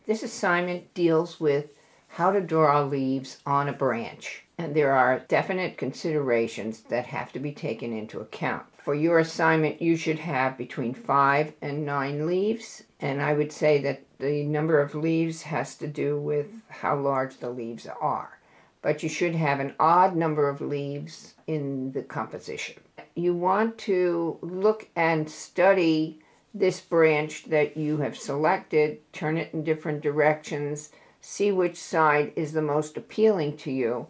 This assignment deals with how to draw leaves on a branch, and there are definite considerations that have to be taken into account. For your assignment, you should have between 5 and 9 leaves, and I would say that the number of leaves has to do with how large the leaves are. But you should have an odd number of leaves in the composition. You want to look and study this branch that you have selected, turn it in different directions, see which side is the most appealing to you.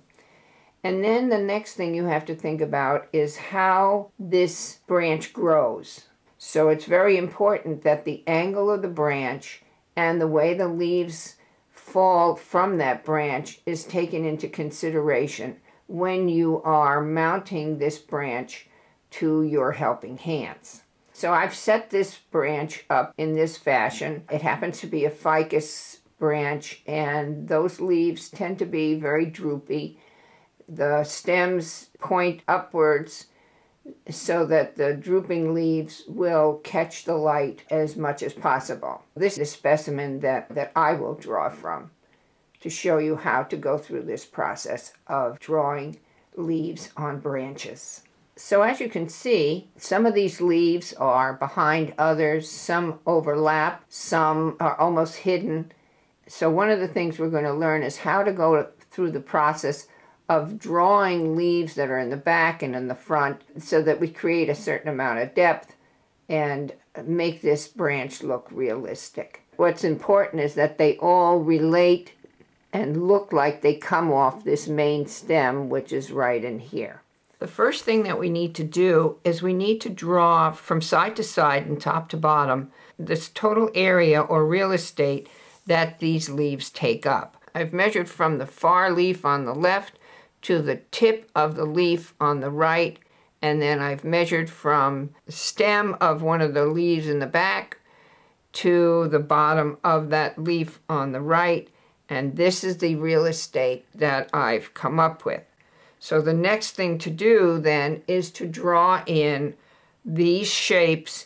And then the next thing you have to think about is how this branch grows. So it's very important that the angle of the branch and the way the leaves fall from that branch is taken into consideration when you are mounting this branch to your helping hands. So I've set this branch up in this fashion. It happens to be a ficus branch, and those leaves tend to be very droopy. The stems point upwards so that the drooping leaves will catch the light as much as possible. This is a specimen that I will draw from to show you how to go through this process of drawing leaves on branches. So as you can see, some of these leaves are behind others, some overlap, some are almost hidden. So one of the things we're going to learn is how to go through the process of drawing leaves that are in the back and in the front so that we create a certain amount of depth and make this branch look realistic. What's important is that they all relate and look like they come off this main stem, which is right in here. The first thing that we need to do is we need to draw from side to side and top to bottom this total area or real estate that these leaves take up. I've measured from the far leaf on the left to the tip of the leaf on the right, and then I've measured from the stem of one of the leaves in the back to the bottom of that leaf on the right, and this is the real estate that I've come up with. So the next thing to do then is to draw in these shapes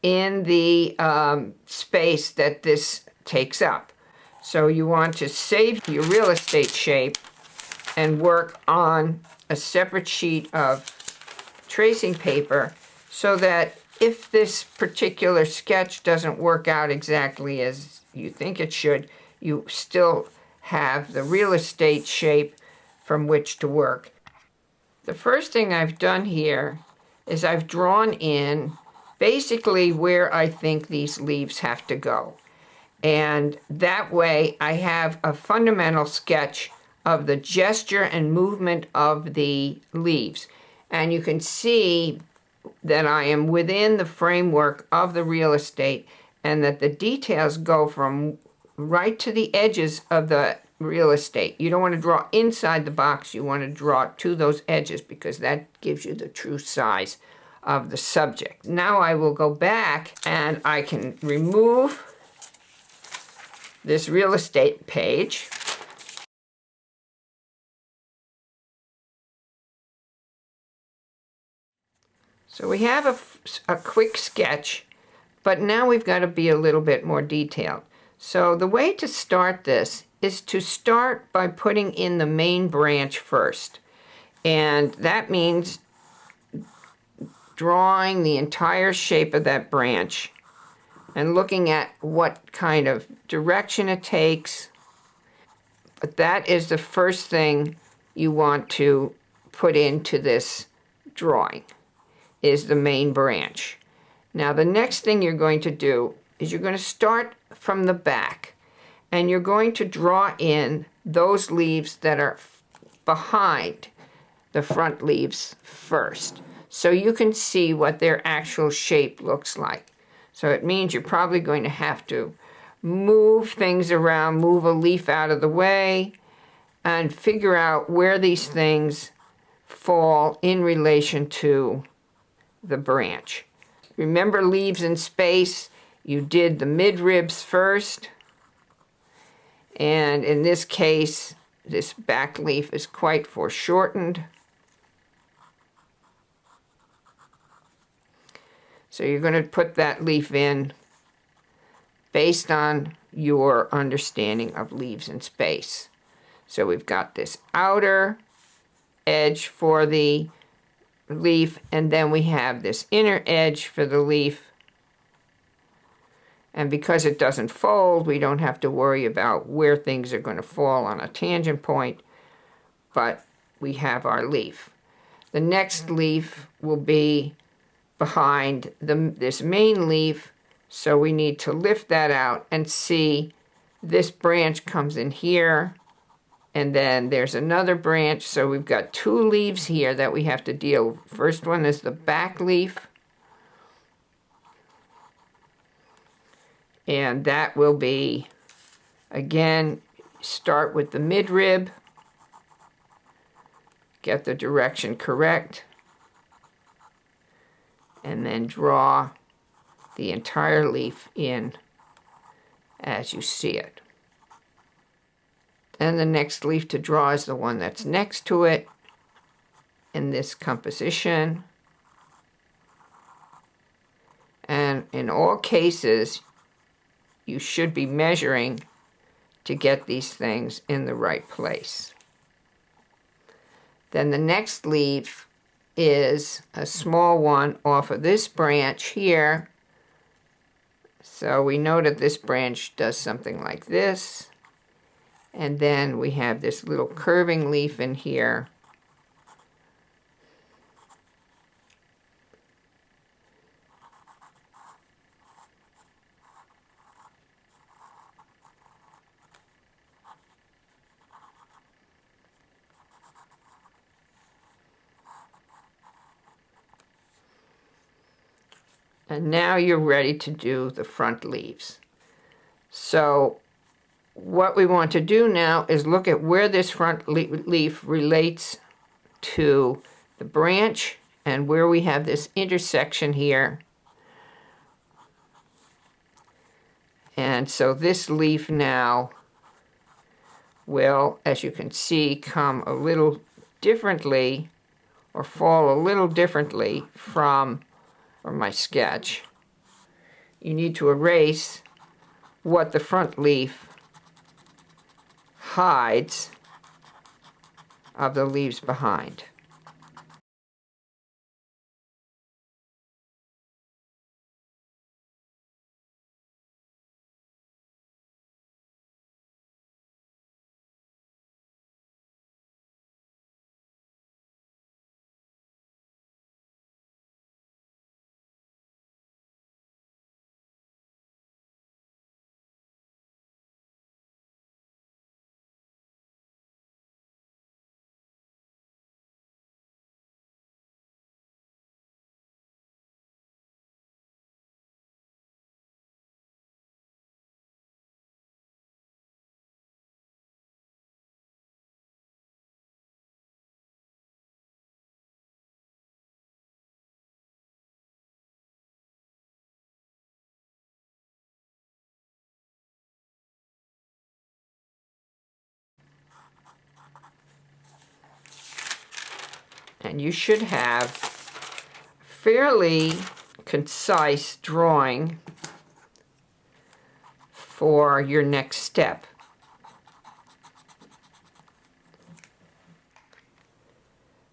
in the space that this takes up. So you want to save your real estate shape and work on a separate sheet of tracing paper so that if this particular sketch doesn't work out exactly as you think it should, you still have the real estate shape from which to work. The first thing I've done here is I've drawn in basically where I think these leaves have to go. And that way I have a fundamental sketch of the gesture and movement of the leaves. And you can see that I am within the framework of the real estate and that the details go from right to the edges of the real estate. You don't want to draw inside the box, you want to draw to those edges because that gives you the true size of the subject. Now I will go back and I can remove this real estate page. So we have a quick sketch, but now we've got to be a little bit more detailed. So the way to start this is to start by putting in the main branch first. And that means drawing the entire shape of that branch and looking at what kind of direction it takes. But that is the first thing you want to put into this drawing, is the main branch. Now the next thing you're going to do is you're going to start from the back and you're going to draw in those leaves that are behind the front leaves first, so you can see what their actual shape looks like. So it means you're probably going to have to move things around, move a leaf out of the way, and figure out where these things fall in relation to the branch. Remember leaves in space, you did the midribs first, and in this case, this back leaf is quite foreshortened. So you're going to put that leaf in based on your understanding of leaves in space. So we've got this outer edge for the leaf, and then we have this inner edge for the leaf. And because it doesn't fold, we don't have to worry about where things are going to fall on a tangent point, but we have our leaf. The next leaf will be behind this main leaf, so we need to lift that out and see this branch comes in here, and then there's another branch, so we've got two leaves here that we have to deal with. First one is the back leaf, and that will be, again, start with the midrib, get the direction correct, and then draw the entire leaf in as you see it. And the next leaf to draw is the one that's next to it in this composition. And in all cases, you should be measuring to get these things in the right place. Then the next leaf is a small one off of this branch here. So we know that this branch does something like this. And then we have this little curving leaf in here. And now you're ready to do the front leaves. So what we want to do now is look at where this front leaf relates to the branch and where we have this intersection here. And so this leaf now will, as you can see, come a little differently or fall a little differently from my sketch. You need to erase what the front leaf hides of the leaves behind. And you should have fairly concise drawing for your next step.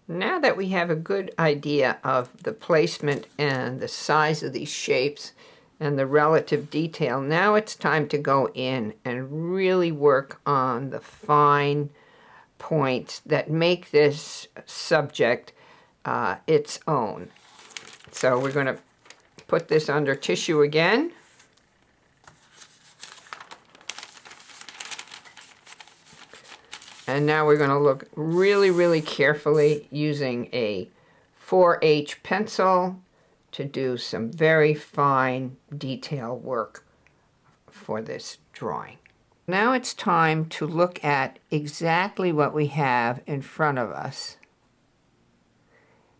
Now that we have a good idea of the placement and the size of these shapes and the relative detail, now it's time to go in and really work on the fine points that make this subject its own. So we're going to put this under tissue again. And now we're going to look really, really carefully using a 4H pencil to do some very fine detail work for this drawing. Now it's time to look at exactly what we have in front of us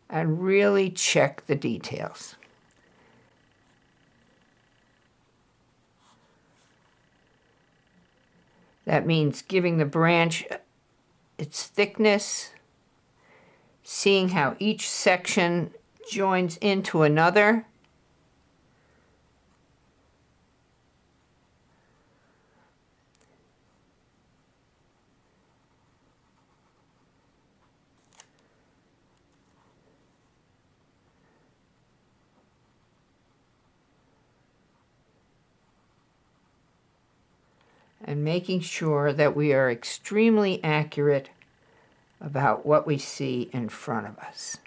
and really check the details. That means giving the branch its thickness, seeing how each section joins into another, and making sure that we are extremely accurate about what we see in front of us.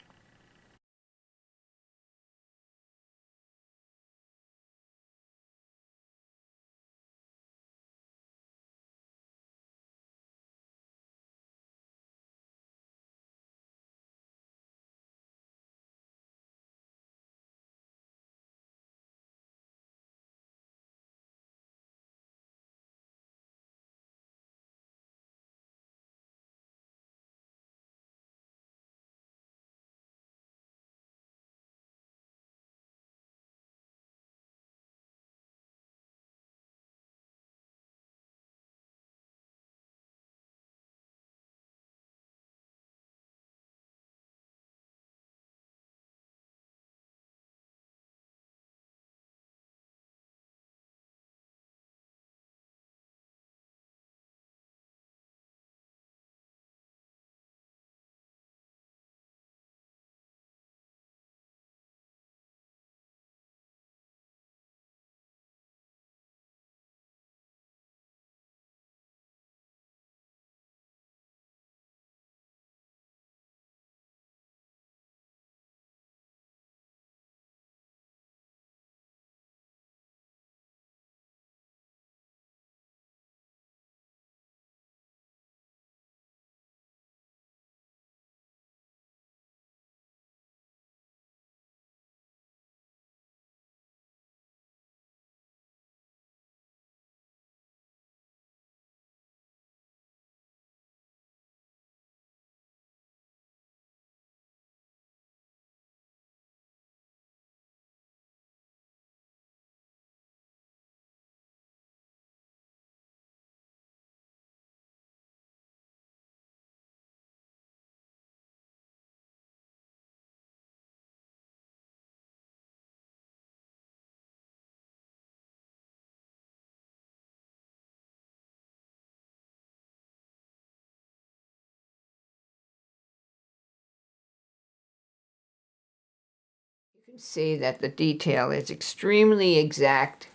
You can see that the detail is extremely exact.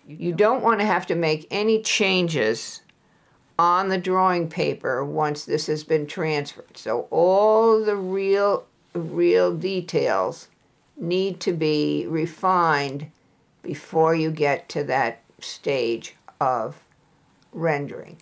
You don't want to have to make any changes on the drawing paper once this has been transferred. So all the real details need to be refined before you get to that stage of rendering.